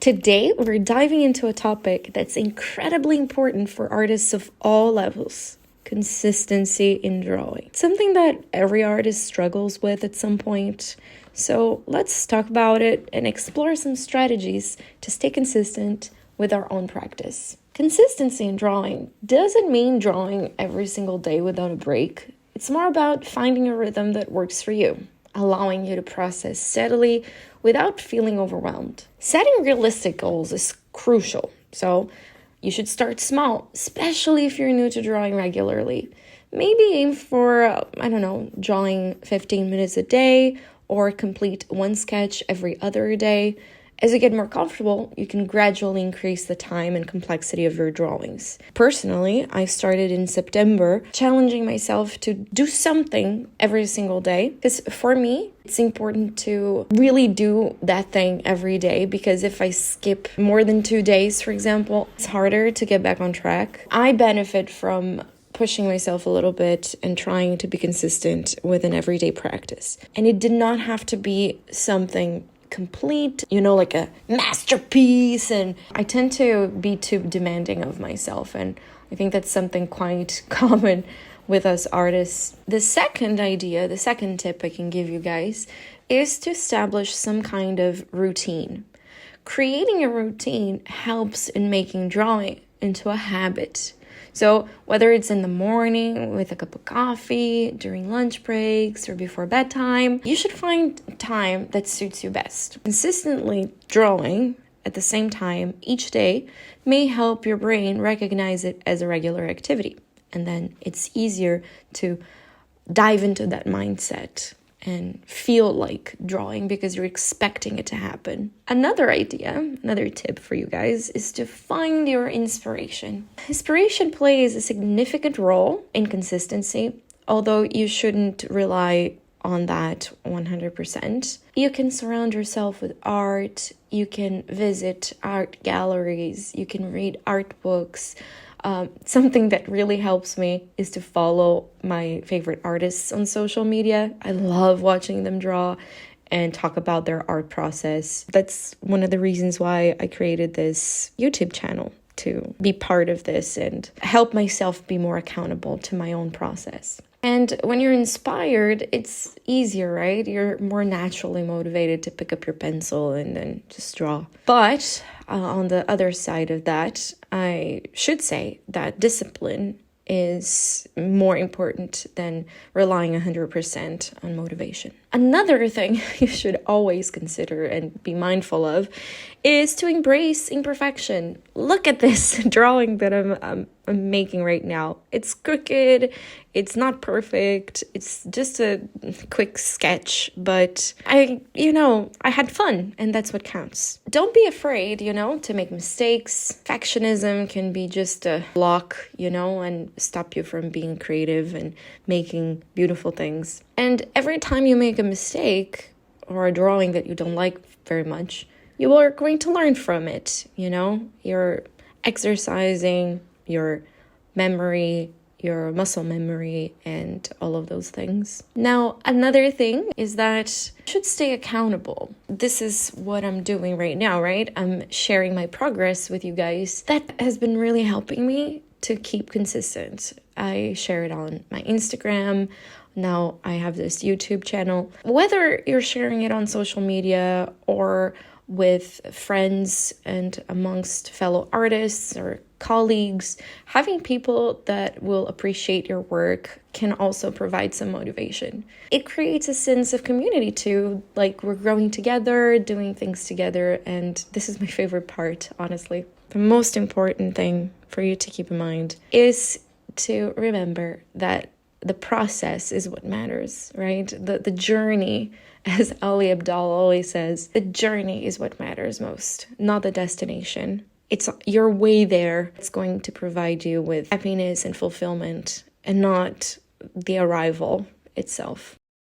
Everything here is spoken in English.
Today, we're diving into a topic that's incredibly important for artists of all levels: consistency in drawing. Something that every artist struggles with at some point. So let's talk about it and explore some strategies to stay consistent with our own practice. Consistency in drawing doesn't mean drawing every single day without a break. It's more about finding a rhythm that works for you, allowing you to process steadily without feeling overwhelmed. Setting realistic goals is crucial. So you should start small, especially if you're new to drawing regularly. Maybe aim for, drawing 15 minutes a day or complete one sketch every other day. As you get more comfortable, you can gradually increase the time and complexity of your drawings. Personally, I started in September challenging myself to do something every single day, because for me, it's important to really do that thing every day, because if I skip more than 2 days, for example, it's harder to get back on track. I benefit from pushing myself a little bit and trying to be consistent with an everyday practice. And it did not have to be something complete, like a masterpiece. And I tend to be too demanding of myself. And I think that's something quite common with us artists. The second tip I can give you guys is to establish some kind of routine. Creating a routine helps in making drawing into a habit. So whether it's in the morning with a cup of coffee, during lunch breaks, or before bedtime, you should find time that suits you best. Consistently drawing at the same time each day may help your brain recognize it as a regular activity. And then it's easier to dive into that mindset and feel like drawing because you're expecting it to happen. Another tip for you guys is to find your inspiration. Inspiration plays a significant role in consistency, although you shouldn't rely on that 100%. You can surround yourself with art, you can visit art galleries, you can read art books. Something that really helps me is to follow my favorite artists on social media. I love watching them draw and talk about their art process. That's one of the reasons why I created this YouTube channel, to be part of this and help myself be more accountable to my own process. And when you're inspired, it's easier, right? You're more naturally motivated to pick up your pencil and then just draw. But on the other side of that, I should say that discipline is more important than relying 100% on motivation. Another thing you should always consider and be mindful of is to embrace imperfection. Look at this drawing that I'm making right now. It's crooked, it's not perfect, it's just a quick sketch, but I had fun, and that's what counts. Don't be afraid, to make mistakes. Perfectionism can be just a block, and stop you from being creative and making beautiful things. And every time you make a mistake or a drawing that you don't like very much, you are going to learn from it. You're exercising your memory, your muscle memory, and all of those things. Now, another thing is that you should stay accountable. This is what I'm doing right now, right? I'm sharing my progress with you guys. That has been really helping me to keep consistent. I share it on my Instagram. Now I have this YouTube channel. Whether you're sharing it on social media or with friends and amongst fellow artists or colleagues, having people that will appreciate your work can also provide some motivation. It creates a sense of community too, like we're growing together, doing things together, and this is my favorite part, honestly. The most important thing for you to keep in mind is to remember that the process is what matters, right? The journey, as Ali Abdaal always says, the journey is what matters most, not the destination. It's your way there that's going to provide you with happiness and fulfillment, and not the arrival itself.